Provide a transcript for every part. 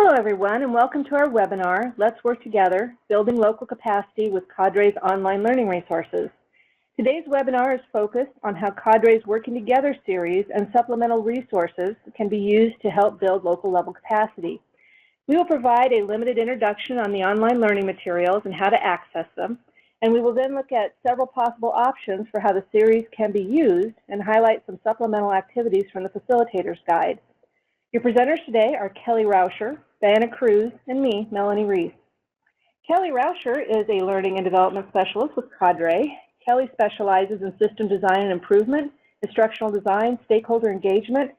Hello, everyone, and welcome to our webinar, Let's Work Together, Building Local Capacity with CADRE's Online Learning Resources. Today's webinar is focused on how CADRE's Working Together series and supplemental resources can be used to help build local level capacity. We will provide a limited introduction on the online learning materials and how to access them, and we will then look at several possible options for how the series can be used and highlight some supplemental activities from the Facilitator's Guide. Your presenters today are Kelly Rauscher, Diana Cruz, and me, Melanie Reese. Kelly Rauscher is a Learning and Development Specialist with CADRE. Kelly specializes in system design and improvement, instructional design, stakeholder engagement,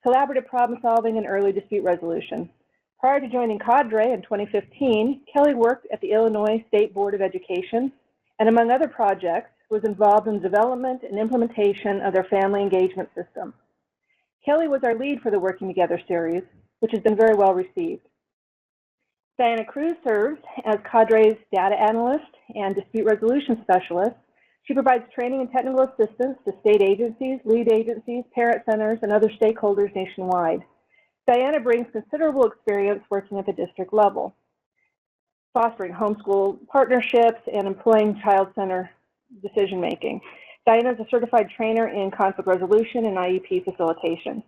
collaborative problem solving, and early dispute resolution. Prior to joining CADRE in 2015, Kelly worked at the Illinois State Board of Education and, among other projects, was involved in the development and implementation of their family engagement system. Kelly was our lead for the Working Together series, which has been very well received. Diana Cruz serves as CADRE's data analyst and dispute resolution specialist. She provides training and technical assistance to state agencies, lead agencies, parent centers, and other stakeholders nationwide. Diana brings considerable experience working at the district level, fostering homeschool partnerships and employing child-centered decision-making. Diana is a certified trainer in conflict resolution and IEP facilitation.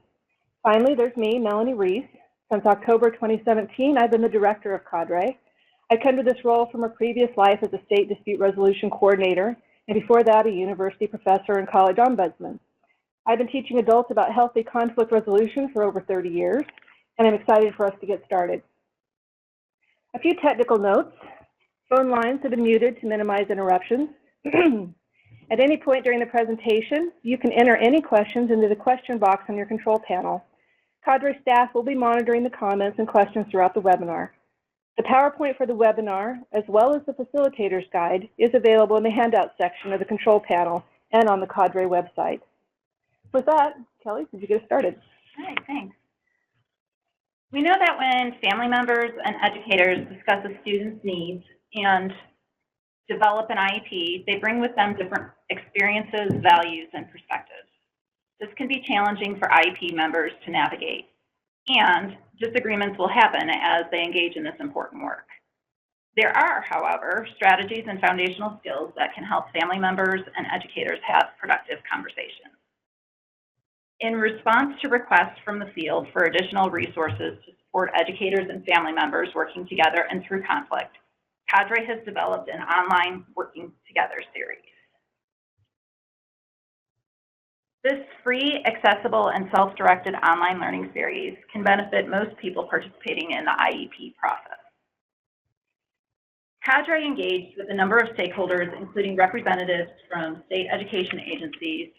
Finally, there's me, Melanie Reese. Since October 2017, I've been the director of CADRE. I come to this role from a previous life as a state dispute resolution coordinator, and before that, a university professor and college ombudsman. I've been teaching adults about healthy conflict resolution for over 30 years, and I'm excited for us to get started. A few technical notes. Phone lines have been muted to minimize interruptions. At any point during the presentation, you can enter any questions into the question box on your control panel. CADRE staff will be monitoring the comments and questions throughout the webinar. The PowerPoint for the webinar, as well as the Facilitator's Guide, is available in the handout section of the control panel and on the CADRE website. With that, Kelly, could you get us started? All right, thanks. We know that when family members and educators discuss a student's needs and develop an IEP, they bring with them different experiences, values, and perspectives. This can be challenging for IEP members to navigate, and disagreements will happen as they engage in this important work. There are, however, strategies and foundational skills that can help family members and educators have productive conversations. In response to requests from the field for additional resources to support educators and family members working together and through conflict, CADRE has developed an online Working Together series. This free, accessible, and self-directed online learning series can benefit most people participating in the IEP process. CADRE engaged with a number of stakeholders, including representatives from state education agencies,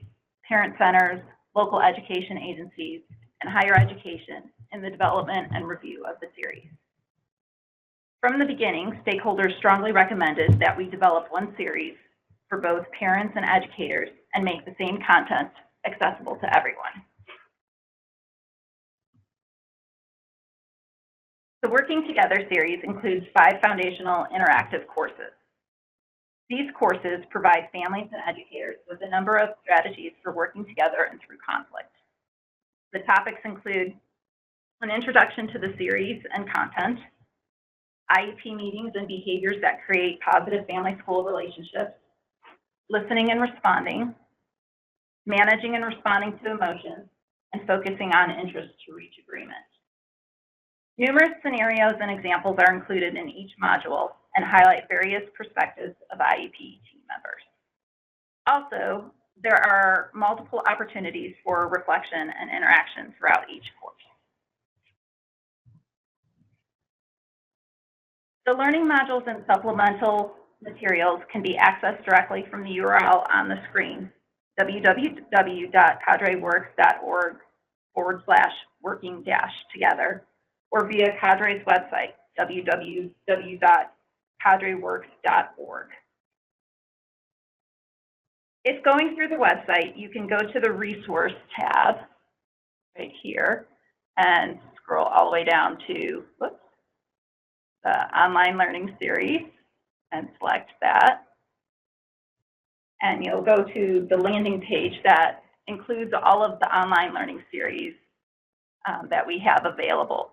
parent centers, local education agencies, and higher education in the development and review of the series. From the beginning, stakeholders strongly recommended that we develop one series for both parents and educators and make the same content accessible to everyone. The Working Together series includes 5 foundational interactive courses. These courses provide families and educators with a number of strategies for working together and through conflict. The topics include an introduction to the series and content, IEP meetings and behaviors that create positive family-school relationships, listening and responding, managing and responding to emotions, and focusing on interests to reach agreement. Numerous scenarios and examples are included in each module and highlight various perspectives of IEP team members. Also, there are multiple opportunities for reflection and interaction throughout each course. The learning modules and supplemental materials can be accessed directly from the URL on the screen, www.cadreworks.org/working-together, or via CADRE's website, www.cadreworks.org. If going through the website, you can go to the Resource tab right here and scroll all the way down to the Online Learning Series and select that. And you'll go to the landing page that includes all of the online learning series that we have available.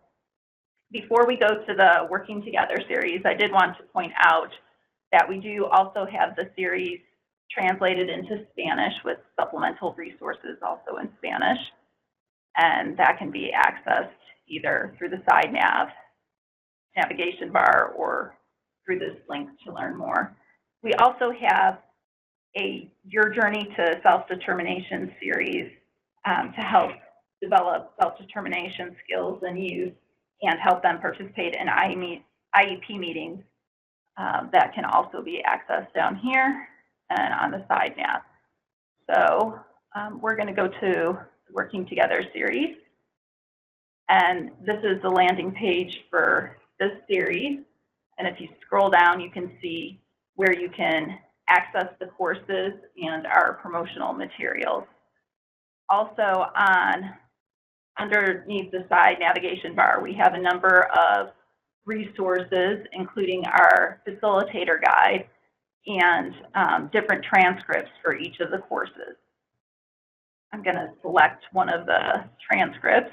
Before we go to the Working Together series, I did want to point out that we do also have the series translated into Spanish with supplemental resources also in Spanish, and that can be accessed either through the side navigation bar or through this link to learn more. We also have a Your Journey to Self-Determination series to help develop self-determination skills in youth and help them participate in IEP meetings that can also be accessed down here and on the side nav. So we're going to go to the Working Together series. And this is the landing page for this series. And if you scroll down, you can see where you can access the courses and our promotional materials. Also, underneath the side navigation bar, we have a number of resources, including our Facilitator guide and different transcripts for each of the courses. I'm going to select one of the transcripts.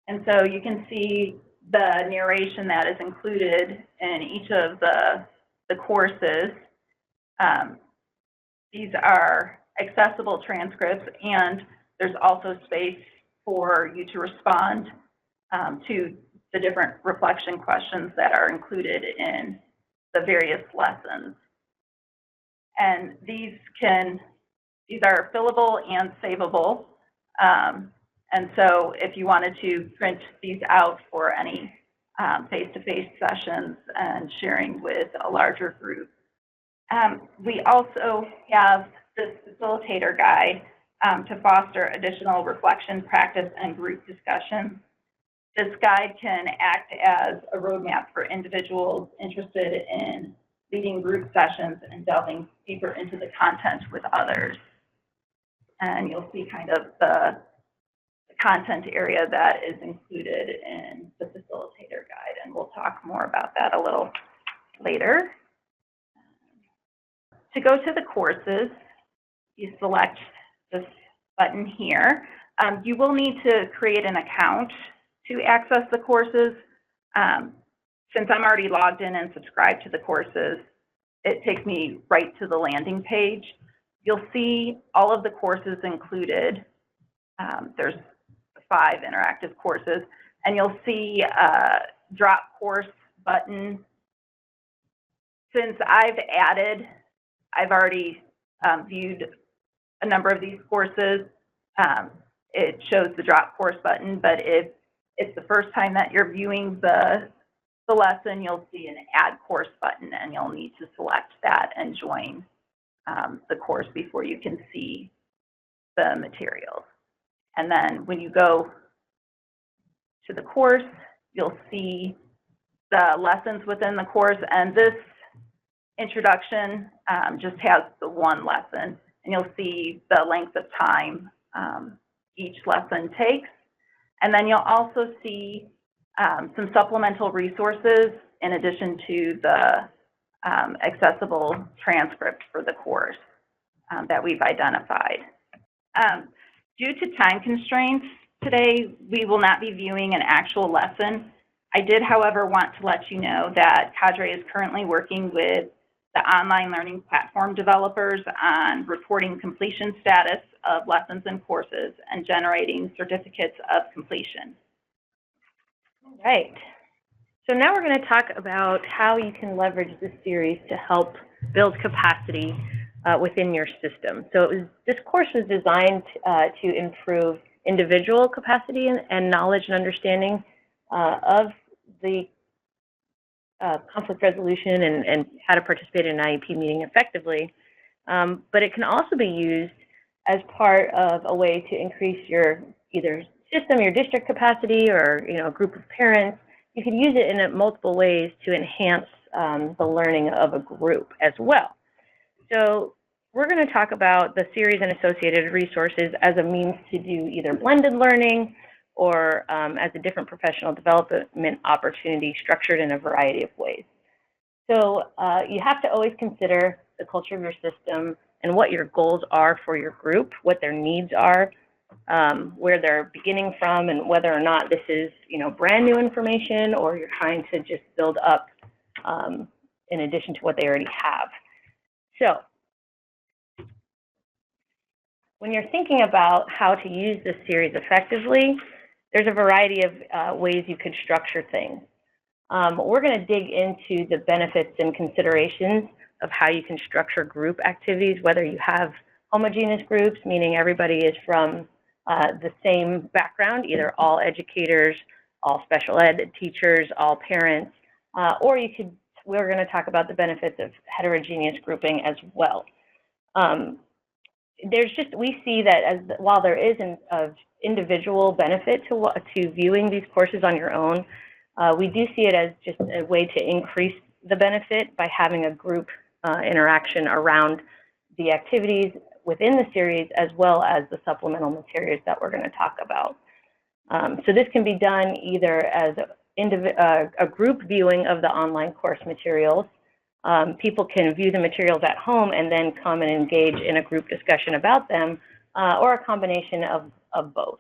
And so you can see the narration that is included in each of the courses. These are accessible transcripts, and there's also space for you to respond to the different reflection questions that are included in the various lessons. And these are fillable and savable. And so if you wanted to print these out for any face-to-face sessions and sharing with a larger group. We also have this Facilitator guide to foster additional reflection, practice, and group discussion. This guide can act as a roadmap for individuals interested in leading group sessions and delving deeper into the content with others. And you'll see kind of the content area that is included in the Facilitator guide, and we'll talk more about that a little later. To go to the courses, you select this button here. You will need to create an account to access the courses. Since I'm already logged in and subscribed to the courses, it takes me right to the landing page. You'll see all of the courses included. There's 5 interactive courses, and you'll see a drop course button. Since I've already viewed a number of these courses, it shows the drop course button, but if it's the first time that you're viewing the lesson, you'll see an add course button, and you'll need to select that and join the course before you can see the materials. And then when you go to the course, you'll see the lessons within the course, and this introduction just has the one lesson, and you'll see the length of time each lesson takes. And then you'll also see some supplemental resources in addition to the accessible transcript for the course that we've identified. Due to time constraints today, we will not be viewing an actual lesson. I did, however, want to let you know that CADRE is currently working with the online learning platform developers on reporting completion status of lessons and courses and generating certificates of completion. All right. So now we're going to talk about how you can leverage this series to help build capacity within your system. So this course was designed to improve individual capacity and knowledge and understanding of the conflict resolution and how to participate in an IEP meeting effectively. But it can also be used as part of a way to increase your either system, your district capacity, or a group of parents. You can use it in multiple ways to enhance the learning of a group as well. So we're going to talk about the series and associated resources as a means to do either blended learning or as a different professional development opportunity structured in a variety of ways. So you have to always consider the culture of your system and what your goals are for your group, what their needs are, where they're beginning from and whether or not this is, brand new information or you're trying to just build up in addition to what they already have. So when you're thinking about how to use this series effectively, there's a variety of ways you could structure things. We're going to dig into the benefits and considerations of how you can structure group activities, whether you have homogeneous groups, meaning everybody is from the same background, either all educators, all special ed teachers, all parents, or we're going to talk about the benefits of heterogeneous grouping as well. We see that while there is an individual benefit to viewing these courses on your own, we do see it as just a way to increase the benefit by having a group interaction around the activities within the series, as well as the supplemental materials that we're going to talk about. So this can be done either as a group viewing of the online course materials. People can view the materials at home and then come and engage in a group discussion about them, or a combination of both.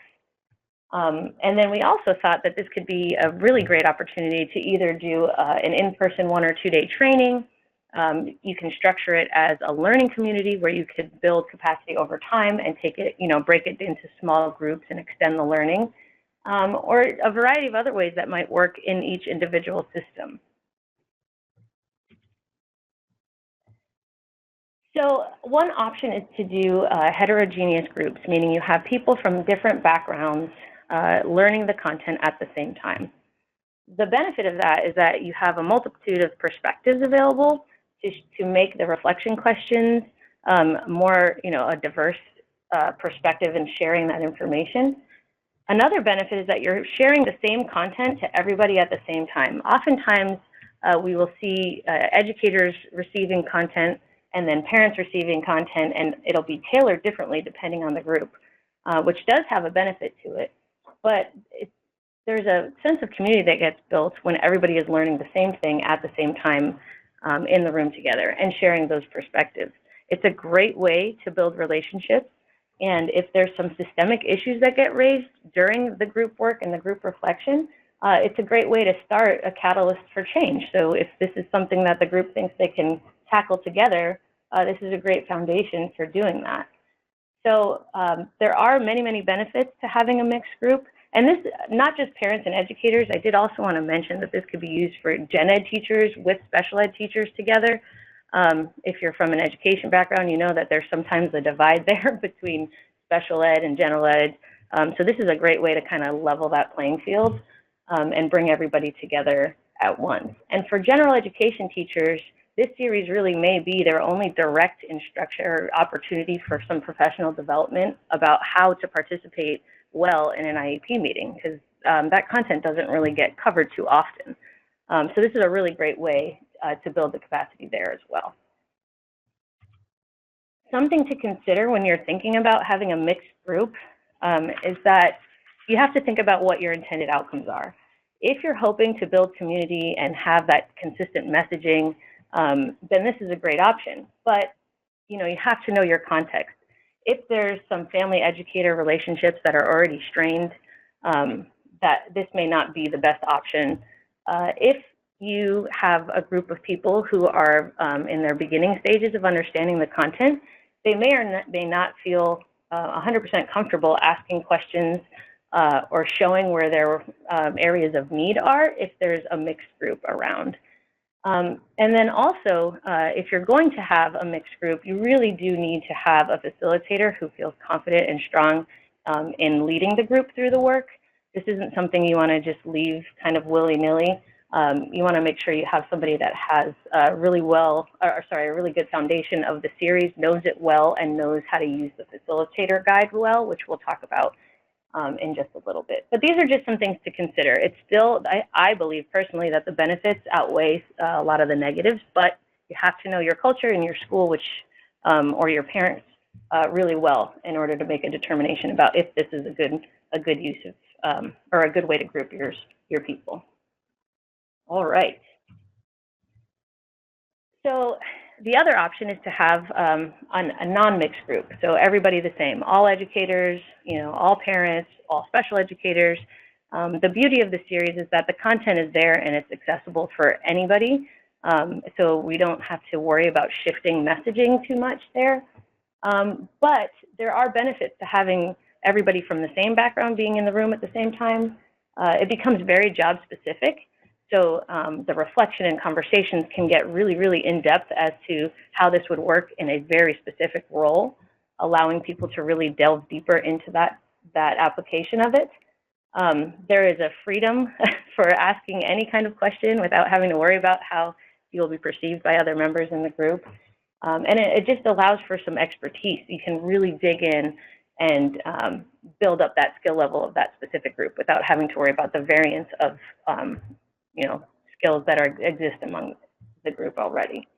And then we also thought that this could be a really great opportunity to either do an in-person 1 or 2 day training. You can structure it as a learning community where you could build capacity over time and take it, break it into small groups and extend the learning, or a variety of other ways that might work in each individual system. So one option is to do heterogeneous groups, meaning you have people from different backgrounds learning the content at the same time. The benefit of that is that you have a multitude of perspectives available to make the reflection questions more, a diverse perspective in sharing that information. Another benefit is that you're sharing the same content to everybody at the same time. Oftentimes, we will see educators receiving content and then parents receiving content, and it'll be tailored differently depending on the group, which does have a benefit to it. But there's a sense of community that gets built when everybody is learning the same thing at the same time in the room together and sharing those perspectives. It's a great way to build relationships. And if there's some systemic issues that get raised during the group work and the group reflection, it's a great way to start a catalyst for change. So if this is something that the group thinks they can tackle together, this is a great foundation for doing that. So there are many, many benefits to having a mixed group. And this, not just parents and educators, I did also want to mention that this could be used for gen ed teachers with special ed teachers together. If you're from an education background, you know that there's sometimes a divide there between special ed and general ed. So this is a great way to kind of level that playing field and bring everybody together at once. And for general education teachers, this series really may be their only direct instructor opportunity for some professional development about how to participate well in an IEP meeting, because that content doesn't really get covered too often. So this is a really great way to build the capacity there as well. Something to consider when you're thinking about having a mixed group is that you have to think about what your intended outcomes are. If you're hoping to build community and have that consistent messaging, then this is a great option. But you have to know your context. If there's some family educator relationships that are already strained, that this may not be the best option. If you have a group of people who are in their beginning stages of understanding the content, they may or may not feel 100% comfortable asking questions or showing where their areas of need are if there's a mixed group around. And then also, if you're going to have a mixed group, you really do need to have a facilitator who feels confident and strong in leading the group through the work. This isn't something you want to just leave kind of willy-nilly. You want to make sure you have somebody that has a really good foundation of the series, knows it well, and knows how to use the facilitator guide well, which we'll talk about in just a little bit. But these are just some things to consider. It's still, I believe personally that the benefits outweigh a lot of the negatives, but you have to know your culture and your school, or your parents really well in order to make a determination about if this is a good use of, or a good way to group your people. All right. So the other option is to have a non-mixed group, so everybody the same, all educators, all parents, all special educators. The beauty of the series is that the content is there and it's accessible for anybody, so we don't have to worry about shifting messaging too much there. But there are benefits to having everybody from the same background being in the room at the same time. It becomes very job specific. So the reflection and conversations can get really, really in-depth as to how this would work in a very specific role, allowing people to really delve deeper into that application of it. There is a freedom for asking any kind of question without having to worry about how you will be perceived by other members in the group. And it just allows for some expertise. You can really dig in and build up that skill level of that specific group without having to worry about the variance of skills that exist among the group already.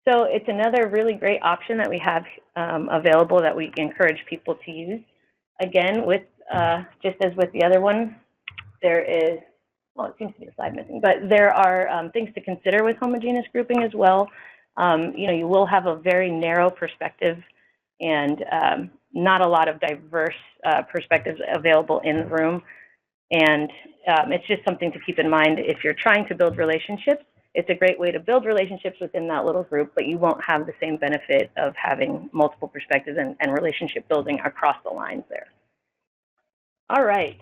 So it's another really great option that we have available that we encourage people to use. Again, with just as with the other one, there is, well, it seems to be a slide missing, but there are things to consider with homogeneous grouping as well. You will have a very narrow perspective and not a lot of diverse perspectives available in the room. And it's just something to keep in mind if you're trying to build relationships. It's a great way to build relationships within that little group, but you won't have the same benefit of having multiple perspectives and relationship building across the lines there. All right.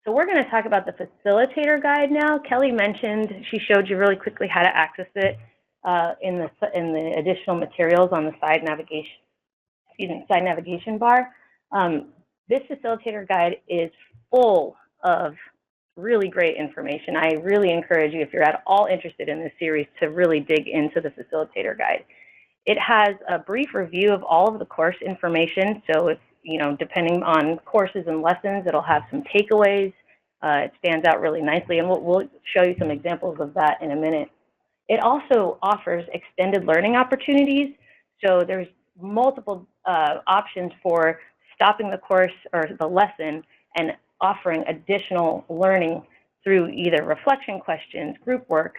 So we're going to talk about the facilitator guide now. Kelly mentioned, she showed you really quickly how to access it in the additional materials on the side navigation bar. This facilitator guide is full of really great information. I really encourage you, if you're at all interested in this series, to really dig into the facilitator guide. It has a brief review of all of the course information. So if, depending on courses and lessons, it'll have some takeaways. It stands out really nicely, and we'll show you some examples of that in a minute. It also offers extended learning opportunities. So there's multiple options for stopping the course or the lesson and offering additional learning through either reflection questions, group work,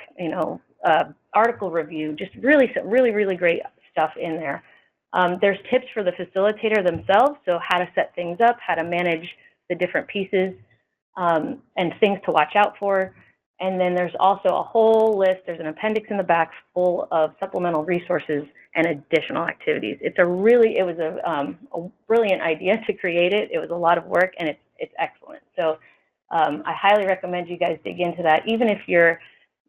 article review, just really great stuff in there. There's tips for the facilitator themselves, so how to set things up, how to manage the different pieces, and things to watch out for. And then there's also a whole list, there's an appendix in the back full of supplemental resources and additional activities. It was a brilliant idea to create it. It was a lot of work, and it's excellent. So I highly recommend you guys dig into that, even if you're,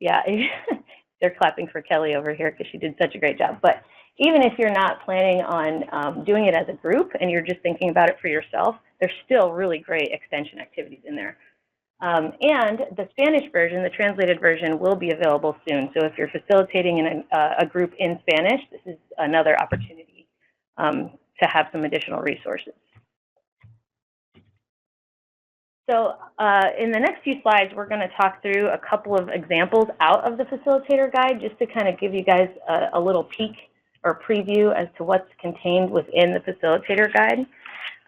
they're clapping for Kelly over here because she did such a great job. But even if you're not planning on doing it as a group and you're just thinking about it for yourself, there's still really great extension activities in there. And the Spanish version, the translated version, will be available soon. So if you're facilitating in a group in Spanish, this is another opportunity to have some additional resources. So in the next few slides, we're going to talk through a couple of examples out of the facilitator guide, just to kind of give you guys a little peek or preview as to what's contained within the facilitator guide.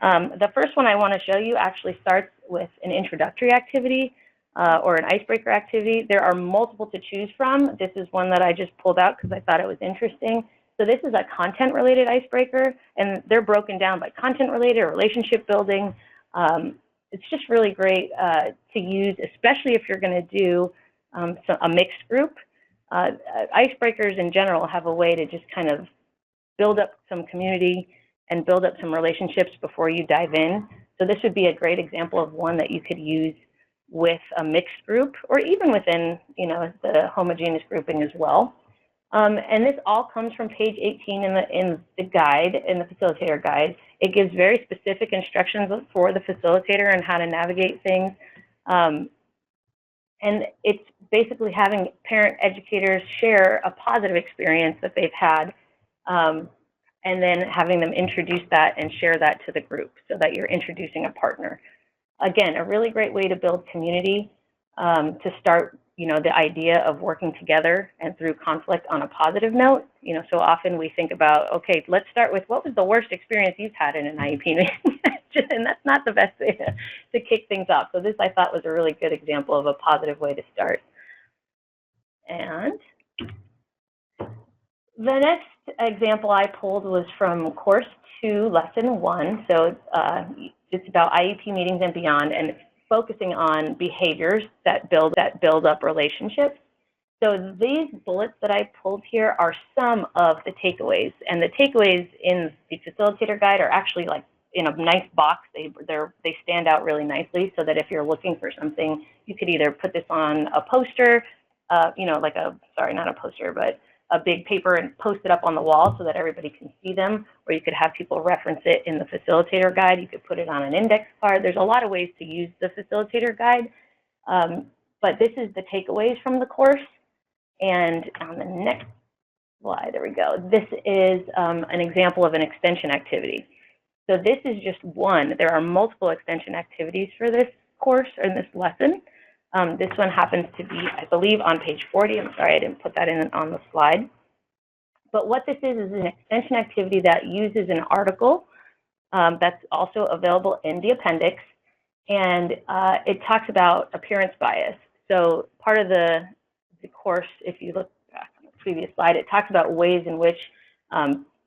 The first one I want to show you actually starts with an introductory activity or an icebreaker activity. There are multiple to choose from. This is one that I just pulled out because I thought it was interesting. So this is a content-related icebreaker, and they're broken down by content-related or relationship building. It's just really great to use, especially if you're going to do a mixed group. Icebreakers in general have a way to just kind of build up some community and build up some relationships before you dive in. So this would be a great example of one that you could use with a mixed group, or even within, the homogeneous grouping as well. And this all comes from page 18 in the guide, in the facilitator guide. It gives very specific instructions for the facilitator and how to navigate things. And it's basically having parent educators share a positive experience that they've had, and then having them introduce that and share that to the group so that you're introducing a partner. Again, a really great way to build community, to start, the idea of working together and through conflict on a positive note. So often we think about, okay, let's start with what was the worst experience you've had in an IEP meeting? And that's not the best way to kick things off. So this I thought was a really good example of a positive way to start. And The next example I pulled was from Course 2, Lesson 1. So it's about IEP meetings and beyond, and it's focusing on behaviors that build up relationships. So these bullets that I pulled here are some of the takeaways, and the takeaways in the Facilitator Guide are actually like in a nice box. They stand out really nicely, so that if you're looking for something, you could either put this on a poster, you know, like not a poster, but a big paper and post it up on the wall so that everybody can see them, or you could have people reference it in the Facilitator Guide. You could put it on an index card. There's a lot of ways to use the Facilitator Guide, but this is the takeaways from the course. And on the next slide, there we go. This is an example of an extension activity. So this is just one. There are multiple extension activities for this course or this lesson. This one happens to be, I believe, on page 40. I'm sorry, I didn't put that in on the slide. But what this is an extension activity that uses an article that's also available in the appendix. And it talks about appearance bias. So part of the course, if you look back on the previous slide, it talks about ways in which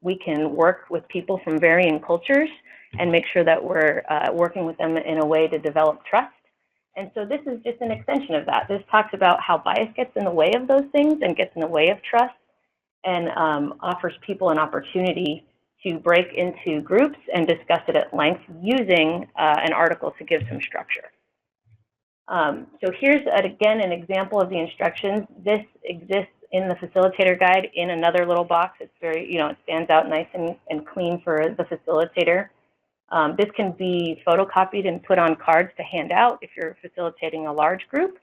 we can work with people from varying cultures and make sure that we're working with them in a way to develop trust. And so this is just an extension of that. This talks about how bias gets in the way of those things and gets in the way of trust, and offers people an opportunity to break into groups and discuss it at length using an article to give some structure. So here's, again, an example of the instructions. This exists in the Facilitator Guide in another little box. It's very, it stands out nice and clean for the facilitator. This can be photocopied and put on cards to hand out if you're facilitating a large group,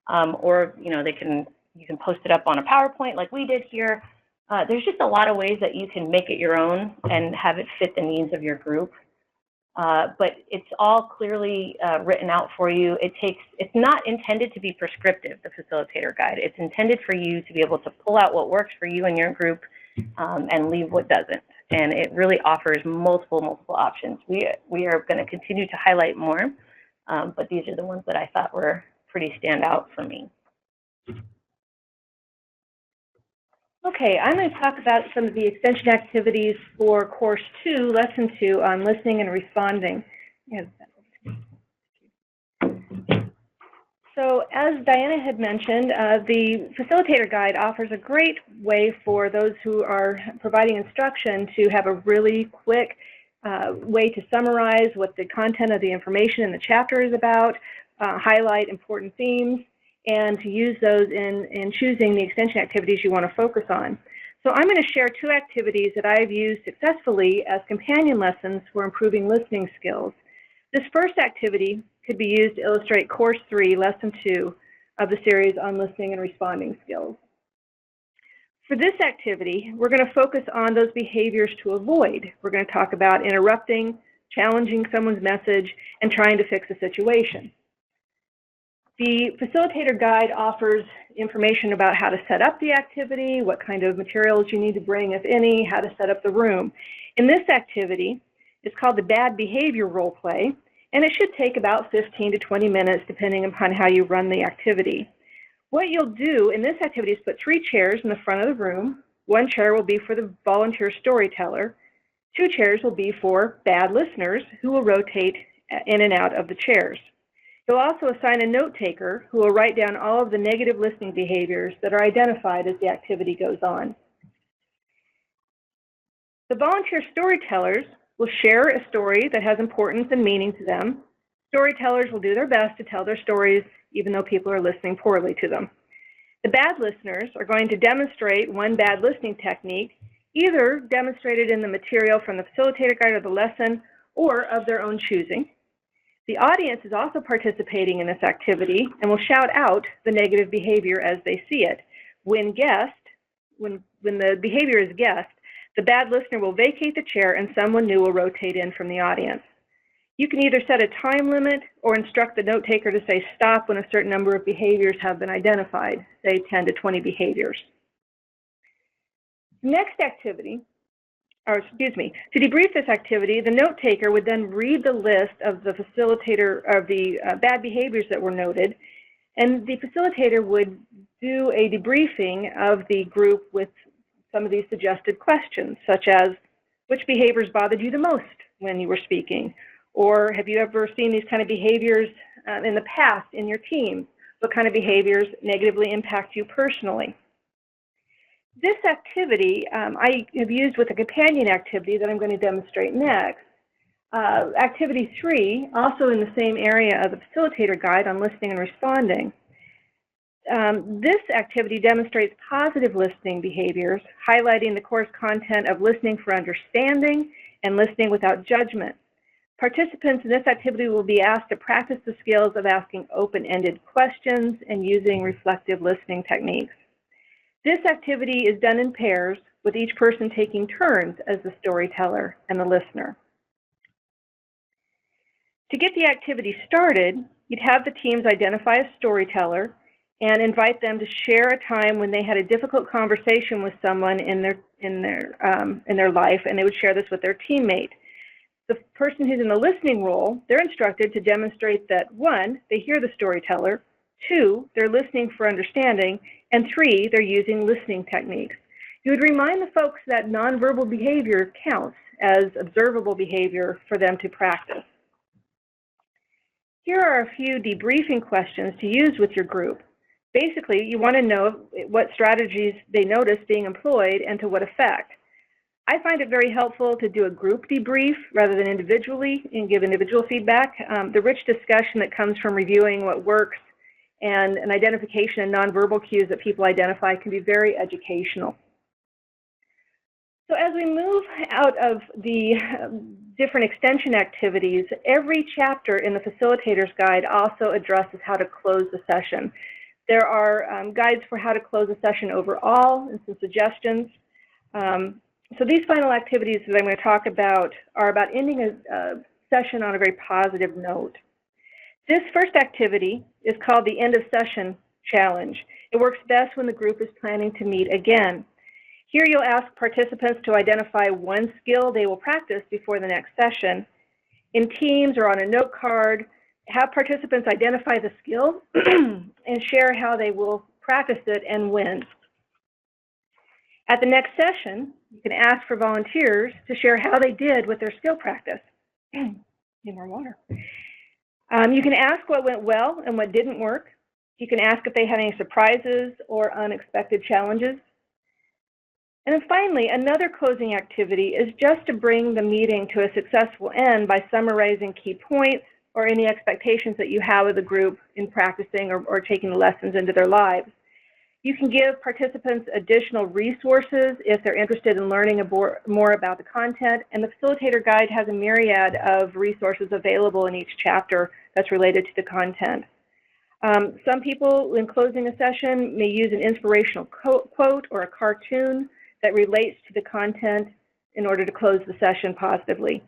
or you can post it up on a PowerPoint like we did here. There's just a lot of ways that you can make it your own and have it fit the needs of your group. But it's all clearly written out for you. It's not intended to be prescriptive, the Facilitator Guide. It's intended for you to be able to pull out what works for you and your group and leave what doesn't. And it really offers multiple options. We are going to continue to highlight more, but these are the ones that I thought were pretty standout for me. Okay, I'm going to talk about some of the extension activities for Course 2, Lesson 2 on listening and responding. So as Diana had mentioned, the Facilitator Guide offers a great way for those who are providing instruction to have a really quick way to summarize what the content of the information in the chapter is about, highlight important themes, and to use those in choosing the extension activities you want to focus on. So I'm going to share two activities that I've used successfully as companion lessons for improving listening skills. This first activity could be used to illustrate Course 3, Lesson 2 of the series on listening and responding skills. For this activity, we're going to focus on those behaviors to avoid. We're going to talk about interrupting, challenging someone's message, and trying to fix a situation. The Facilitator Guide offers information about how to set up the activity, what kind of materials you need to bring, if any, how to set up the room. In this activity, it's called the Bad Behavior Role Play, and it should take about 15 to 20 minutes depending upon how you run the activity. What you'll do in this activity is put 3 chairs in the front of the room. 1 chair will be for the volunteer storyteller. 2 chairs will be for bad listeners who will rotate in and out of the chairs. You'll also assign a note taker who will write down all of the negative listening behaviors that are identified as the activity goes on. The volunteer storytellers will share a story that has importance and meaning to them. Storytellers will do their best to tell their stories even though people are listening poorly to them. The bad listeners are going to demonstrate one bad listening technique, either demonstrated in the material from the Facilitator Guide or the lesson or of their own choosing. The audience is also participating in this activity and will shout out the negative behavior as they see it. When the behavior is guessed, the bad listener will vacate the chair and someone new will rotate in from the audience. You can either set a time limit or instruct the note taker to say stop when a certain number of behaviors have been identified, say 10 to 20 behaviors. Next activity, to debrief this activity, the note taker would then read the list of the facilitator of the bad behaviors that were noted, and the facilitator would do a debriefing of the group with some of these suggested questions, such as, which behaviors bothered you the most when you were speaking? Or have you ever seen these kind of behaviors in the past in your team? What kind of behaviors negatively impact you personally? This activity I have used with a companion activity that I'm going to demonstrate next. Activity 3, also in the same area of the Facilitator Guide on listening and responding. This activity demonstrates positive listening behaviors, highlighting the course content of listening for understanding and listening without judgment. Participants in this activity will be asked to practice the skills of asking open-ended questions and using reflective listening techniques. This activity is done in pairs, with each person taking turns as the storyteller and the listener. To get the activity started, you'd have the teams identify a storyteller and invite them to share a time when they had a difficult conversation with someone in their life, and they would share this with their teammate. The person who's in the listening role, they're instructed to demonstrate that 1, they hear the storyteller, 2, they're listening for understanding, and 3, they're using listening techniques. You would remind the folks that nonverbal behavior counts as observable behavior for them to practice. Here are a few debriefing questions to use with your group. Basically, you want to know what strategies they notice being employed and to what effect. I find it very helpful to do a group debrief rather than individually and give individual feedback. The rich discussion that comes from reviewing what works and an identification of nonverbal cues that people identify can be very educational. So as we move out of the different extension activities, every chapter in the Facilitator's Guide also addresses how to close the session. There are guides for how to close a session overall and some suggestions. So these final activities that I'm going to talk about are about ending a session on a very positive note. This first activity is called the End of Session Challenge. It works best when the group is planning to meet again. Here you'll ask participants to identify one skill they will practice before the next session. In teams or on a note card, have participants identify the skill and share how they will practice it and when. At the next session, you can ask for volunteers to share how they did with their skill practice. Need more water. You can ask what went well and what didn't work. You can ask if they had any surprises or unexpected challenges. And then finally, another closing activity is just to bring the meeting to a successful end by summarizing key points or any expectations that you have of the group in practicing or taking the lessons into their lives. You can give participants additional resources if they're interested in learning more about the content, and the Facilitator Guide has a myriad of resources available in each chapter that's related to the content. Some people, in closing a session, may use an inspirational quote or a cartoon that relates to the content in order to close the session positively.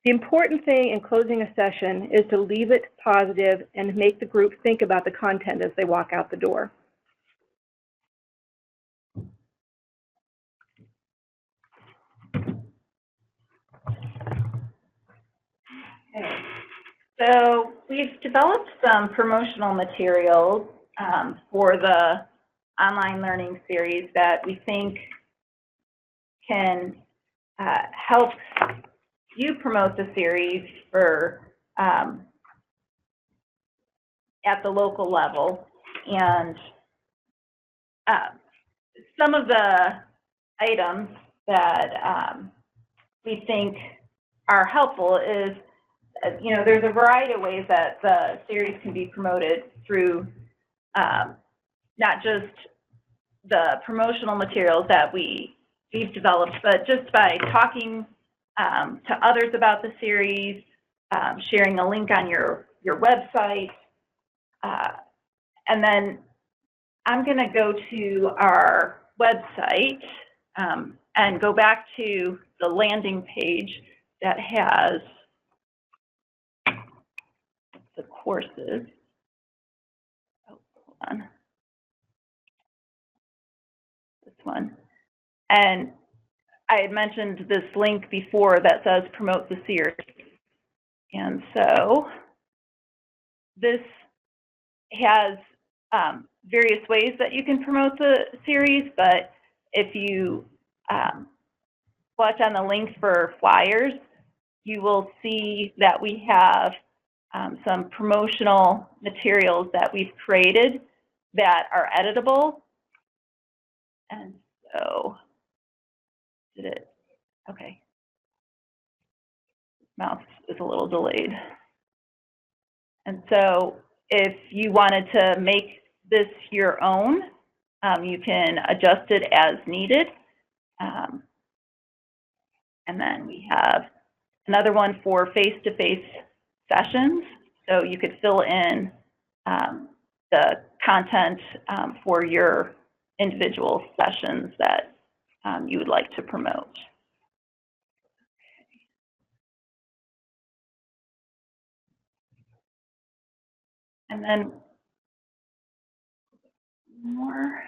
The important thing in closing a session is to leave it positive and make the group think about the content as they walk out the door. Okay. So we've developed some promotional materials for the online learning series that we think can help you promote the series for at the local level. And some of the items that we think are helpful is, there's a variety of ways that the series can be promoted through not just the promotional materials that we've developed, but just by talking to others about the series, sharing a link on your website. And then I'm going to go to our website and go back to the landing page that has the courses. Oh, hold on. This one. And I had mentioned this link before that says promote the series. And so this has various ways that you can promote the series, but if you watch on the links for flyers, you will see that we have some promotional materials that we've created that are editable. And so, did it? Okay. Mouse is a little delayed. And so, if you wanted to make this your own, you can adjust it as needed. And then we have another one for face-to-face sessions. So you could fill in the content for your individual sessions that you would like to promote. And then more.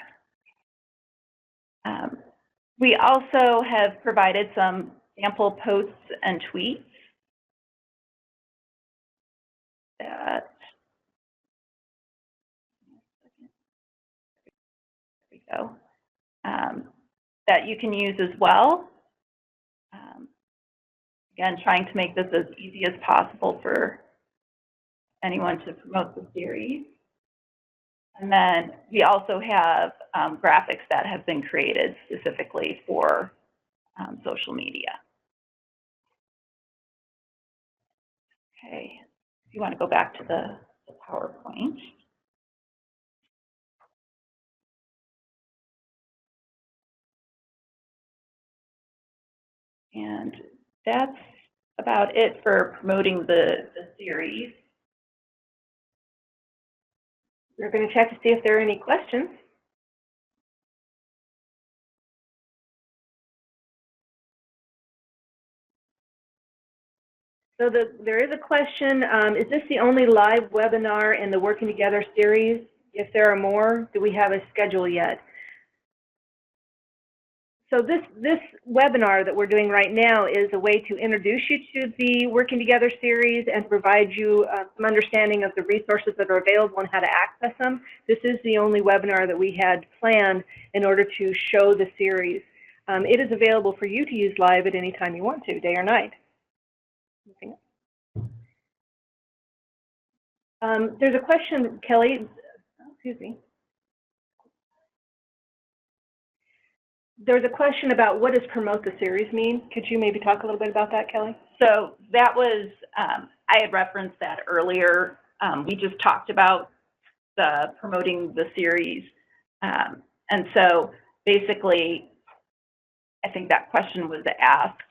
We also have provided some sample posts and tweets that that you can use as well. Again, trying to make this as easy as possible for anyone to promote the series. And then we also have graphics that have been created specifically for social media. Okay, if you want to go back to the PowerPoint. And that's about it for promoting the series. We're going to check to see if there are any questions. So there is a question, is this the only live webinar in the Working Together series? If there are more, do we have a schedule yet? So this webinar that we're doing right now is a way to introduce you to the Working Together series and provide you some understanding of the resources that are available and how to access them. This is the only webinar that we had planned in order to show the series. It is available for you to use live at any time you want to, day or night. There's a question, Kelly, excuse me. There's a question about what does promote the series mean? Could you maybe talk a little bit about that, Kelly? So that was, I had referenced that earlier. We just talked about the promoting the series. And so basically, I think that question was asked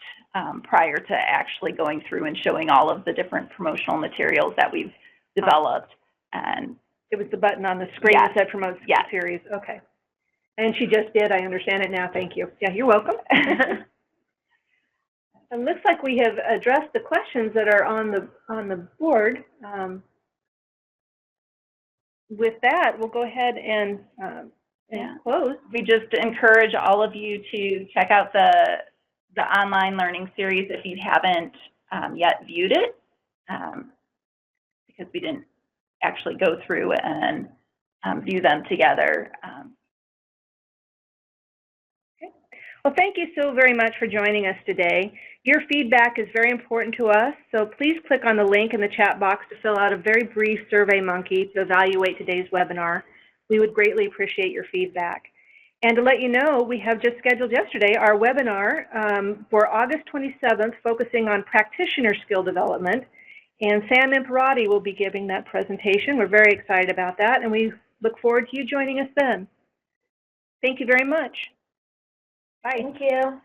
prior to actually going through and showing all of the different promotional materials that we've developed. And it was the button on the screen that said promote the series. Okay. And she just did. I understand it now. Thank you. Yeah, you're welcome. It looks like we have addressed the questions that are on the board. With that, we'll go ahead and close. We just encourage all of you to check out the online learning series if you haven't yet viewed it, because we didn't actually go through and view them together. Well, thank you so very much for joining us today. Your feedback is very important to us, so please click on the link in the chat box to fill out a very brief SurveyMonkey to evaluate today's webinar. We would greatly appreciate your feedback. And to let you know, we have just scheduled yesterday our webinar for August 27th, focusing on practitioner skill development. And Sam Imperati will be giving that presentation. We're very excited about that, and we look forward to you joining us then. Thank you very much. Bye. Thank you.